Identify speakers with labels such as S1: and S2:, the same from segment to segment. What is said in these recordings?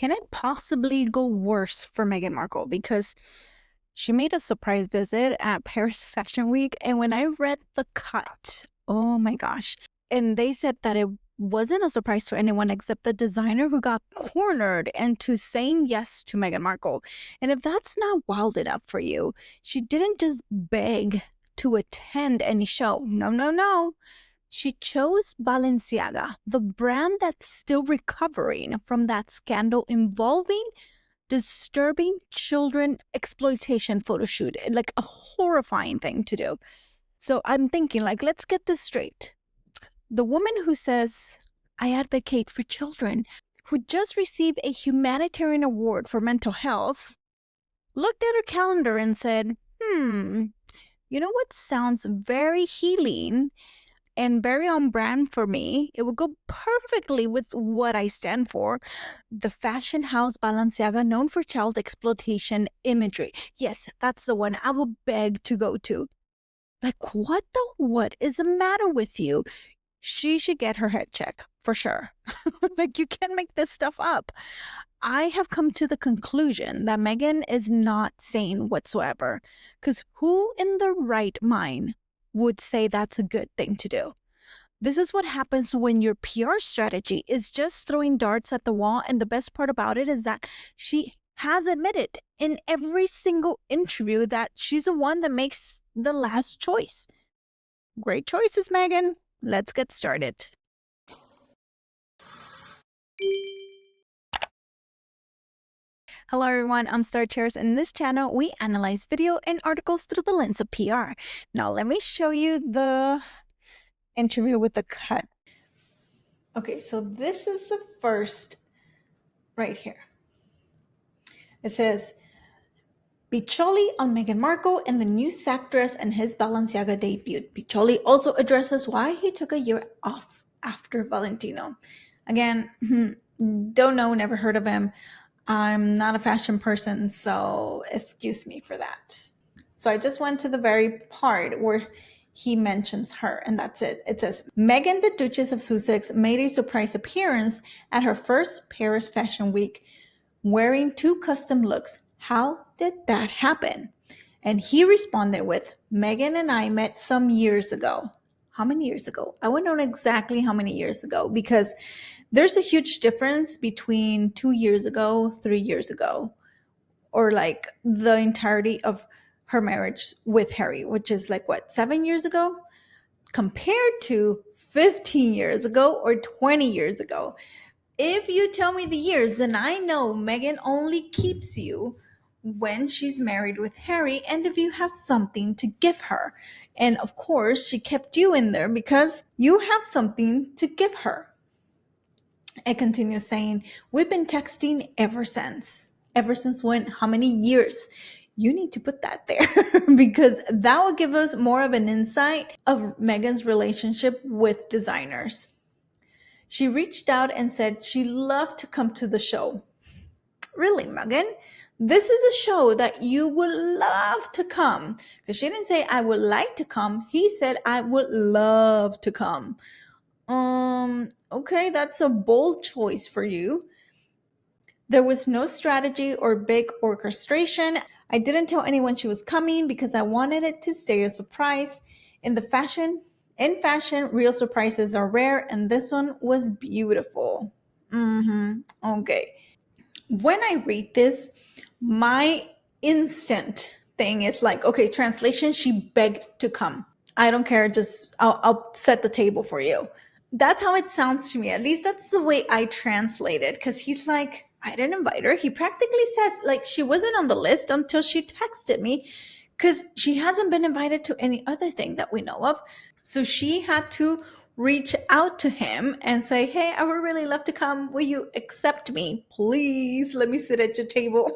S1: can it possibly go worse for Meghan Markle? Because she made a surprise visit at Paris Fashion Week, and when I read the cut, oh my gosh. And they said that it wasn't a surprise to anyone except the designer who got cornered into saying yes to Meghan Markle. And if that's not wild enough for you, she didn't just beg to attend any show. No, no, no. She chose Balenciaga, the brand that's still recovering from that scandal involving disturbing children exploitation photo shoot. Like a horrifying thing to do. So I'm thinking, like, let's get this straight. The woman who says, I advocate for children, who just received a humanitarian award for mental health, looked at her calendar and said, you know what sounds very healing and very on brand for me? It would go perfectly with what I stand for. The fashion house Balenciaga, known for child exploitation imagery. Yes, that's the one I will beg to go to. Like, what is the matter with you? She should get her head checked, for sure. Like, you can't make this stuff up. I have come to the conclusion that Meghan is not sane whatsoever. Because who in their right mind would say that's a good thing to do? This is what happens when your PR strategy is just throwing darts at the wall. And the best part about it is that she has admitted in every single interview that she's the one that makes the last choice. Great choices, Meghan. Let's get started. Hello everyone, I'm Star Chairs, and in this channel we analyze video and articles through the lens of PR. Now let me show you the interview with the cut. Okay, so this is the first right here. It says, Piccoli on Meghan Markle and the new sack dress and his Balenciaga debut. Piccoli also addresses why he took a year off after Valentino. Again, don't know, never heard of him. I'm not a fashion person, so excuse me for that. So I just went to the very part where he mentions her, and that's it. It says, Meghan, the Duchess of Sussex, made a surprise appearance at her first Paris Fashion Week wearing 2 custom looks. How did that happen? And he responded with, Meghan and I met some years ago. How many years ago? I want to know exactly how many years ago, because there's a huge difference between 2 years ago, 3 years ago, or like the entirety of her marriage with Harry, which is like what, 7 years ago, compared to 15 years ago or 20 years ago. If you tell me the years, then I know Meghan only keeps you when she's married with Harry and if you have something to give her. And of course, she kept you in there because you have something to give her. It continues saying, we've been texting ever since. Ever since when? How many years? You need to put that there because that will give us more of an insight of Meghan's relationship with designers. She reached out and said she loved to come to the show. Really, Meghan? This is a show that you would love to come. Because she didn't say, I would like to come. He said, I would love to come. Okay, that's a bold choice for you. There was no strategy or big orchestration. I didn't tell anyone she was coming because I wanted it to stay a surprise. In fashion, real surprises are rare, and this one was beautiful. Okay. When I read this, my instant thing is like, okay, translation, she begged to come. I don't care, just I'll set the table for you. That's how it sounds to me. At least that's the way I translate it. Because he's like, I didn't invite her. He practically says, like, she wasn't on the list until she texted me. Because she hasn't been invited to any other thing that we know of. So she had to reach out to him and say, hey, I would really love to come. Will you accept me? Please let me sit at your table.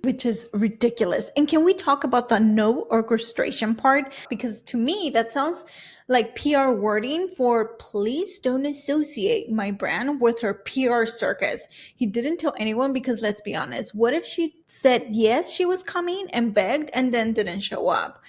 S1: Which is ridiculous. And can we talk about the no orchestration part? Because to me, that sounds like PR wording for please don't associate my brand with her PR circus. He didn't tell anyone because let's be honest, what if she said yes, she was coming and begged and then didn't show up?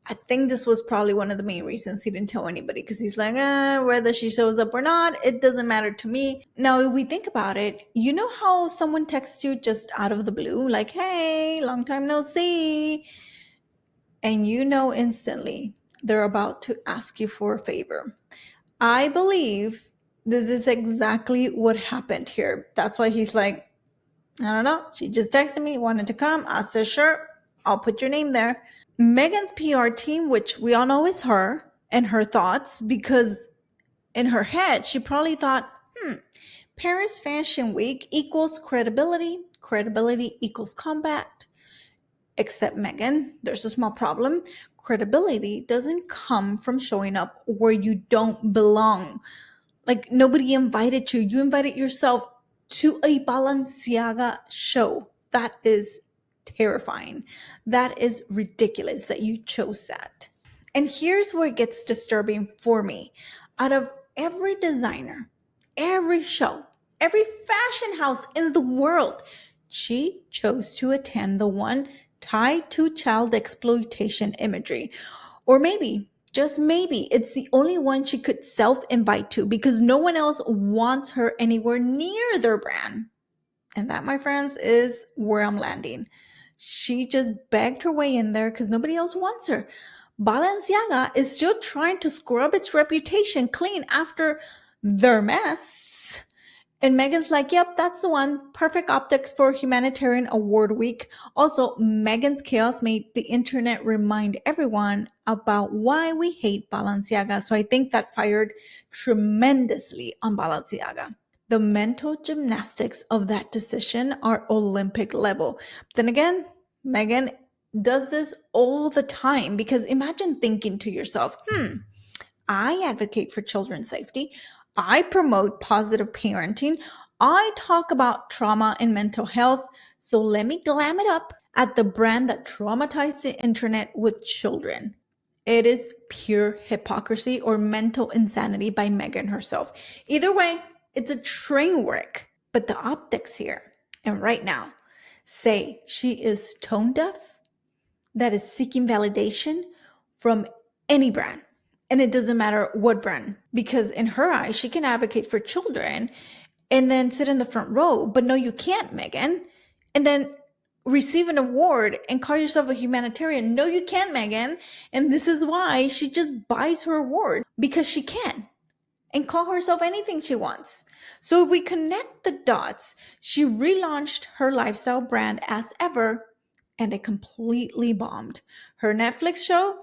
S1: I think this was probably one of the main reasons he didn't tell anybody, because he's like, whether she shows up or not, it doesn't matter to me. Now, if we think about it, you know how someone texts you just out of the blue, like, hey, long time no see, and you know instantly they're about to ask you for a favor. I believe this is exactly what happened here. That's why he's like, I don't know. She just texted me, wanted to come. I said, sure, I'll put your name there. Meghan's PR team, which we all know is her and her thoughts, because in her head, she probably thought, Paris Fashion Week equals credibility, credibility equals combat. Except Meghan, there's a small problem. Credibility doesn't come from showing up where you don't belong. Like, nobody invited you. You invited yourself to a Balenciaga show. That is terrifying. That is ridiculous that you chose that. And here's where it gets disturbing for me. Out of every designer, every show, every fashion house in the world, she chose to attend the one tied to child exploitation imagery. Or maybe, just maybe, it's the only one she could self invite to, because no one else wants her anywhere near their brand. And that, my friends, is where I'm landing. She just begged her way in there because nobody else wants her. Balenciaga is still trying to scrub its reputation clean after their mess. And Megan's like, yep, that's the one. Perfect optics for Humanitarian Award Week. Also, Megan's chaos made the internet remind everyone about why we hate Balenciaga. So I think that fired tremendously on Balenciaga. The mental gymnastics of that decision are Olympic level. Then again, Megan does this all the time, because imagine thinking to yourself, I advocate for children's safety. I promote positive parenting. I talk about trauma and mental health. So let me glam it up at the brand that traumatized the internet with children. It is pure hypocrisy or mental insanity by Meghan herself. Either way, it's a train wreck. But the optics here and right now say she is tone deaf, that is seeking validation from any brand. And it doesn't matter what brand, because in her eyes, she can advocate for children and then sit in the front row. But no, you can't, Meghan. And then receive an award and call yourself a humanitarian. No, you can't, Meghan. And this is why she just buys her award, because she can, and call herself anything she wants. So if we connect the dots, she relaunched her lifestyle brand as ever, and it completely bombed. Her Netflix show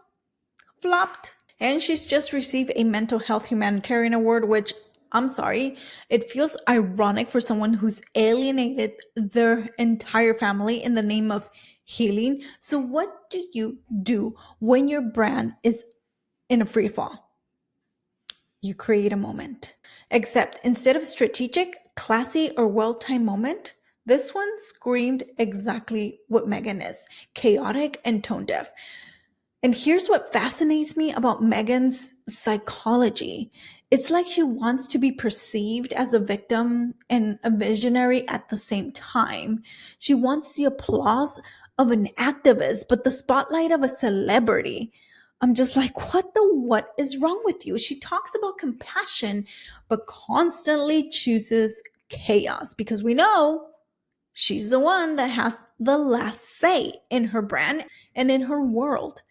S1: flopped, and she's just received a mental health humanitarian award, which, I'm sorry, it feels ironic for someone who's alienated their entire family in the name of healing. So what do you do when your brand is in a free fall? You create a moment. Except instead of strategic, classy, or well-timed moment, this one screamed exactly what Meghan is: chaotic and tone deaf. And here's what fascinates me about Meghan's psychology. It's like she wants to be perceived as a victim and a visionary at the same time. She wants the applause of an activist, but the spotlight of a celebrity. I'm just like, what is wrong with you? She talks about compassion, but constantly chooses chaos, because we know she's the one that has the last say in her brand and in her world.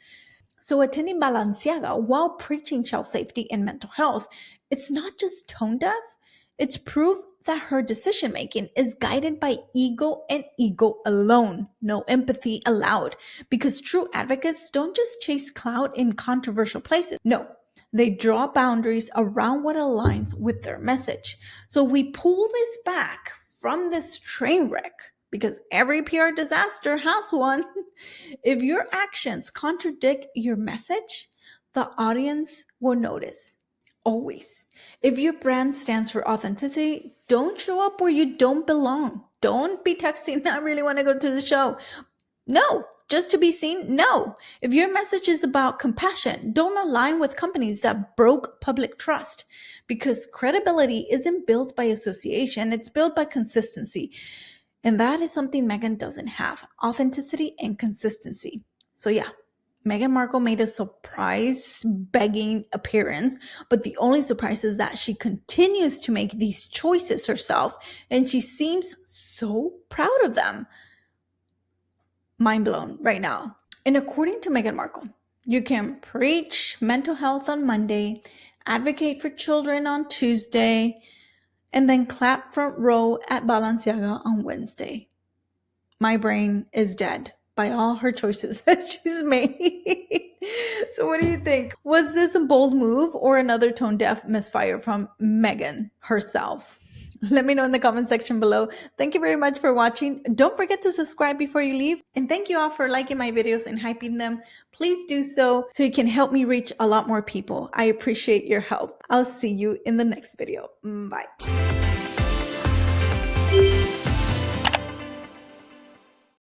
S1: So attending Balenciaga while preaching child safety and mental health, it's not just tone deaf, it's proof that her decision making is guided by ego and ego alone. No empathy allowed. Because true advocates don't just chase clout in controversial places. No, they draw boundaries around what aligns with their message. So we pull this back from this train wreck, because every PR disaster has one. If your actions contradict your message, the audience will notice. Always. If your brand stands for authenticity, don't show up where you don't belong. Don't be texting, I really want to go to the show. No, just to be seen? No. If your message is about compassion, don't align with companies that broke public trust, because credibility isn't built by association, it's built by consistency. And that is something Meghan doesn't have: authenticity and consistency. So, yeah, Meghan Markle made a surprise begging appearance, but the only surprise is that she continues to make these choices herself, and she seems so proud of them. Mind blown right now. And according to Meghan Markle, you can preach mental health on Monday, advocate for children on Tuesday, and then clap front row at Balenciaga on Wednesday. My brain is dead by all her choices that she's made. So what do you think? Was this a bold move or another tone deaf misfire from Meghan herself? Let me know in the comment section below. Thank you very much for watching. Don't forget to subscribe before you leave. And thank you all for liking my videos and hyping them. Please do so you can help me reach a lot more people. I appreciate your help. I'll see you in the next video. Bye.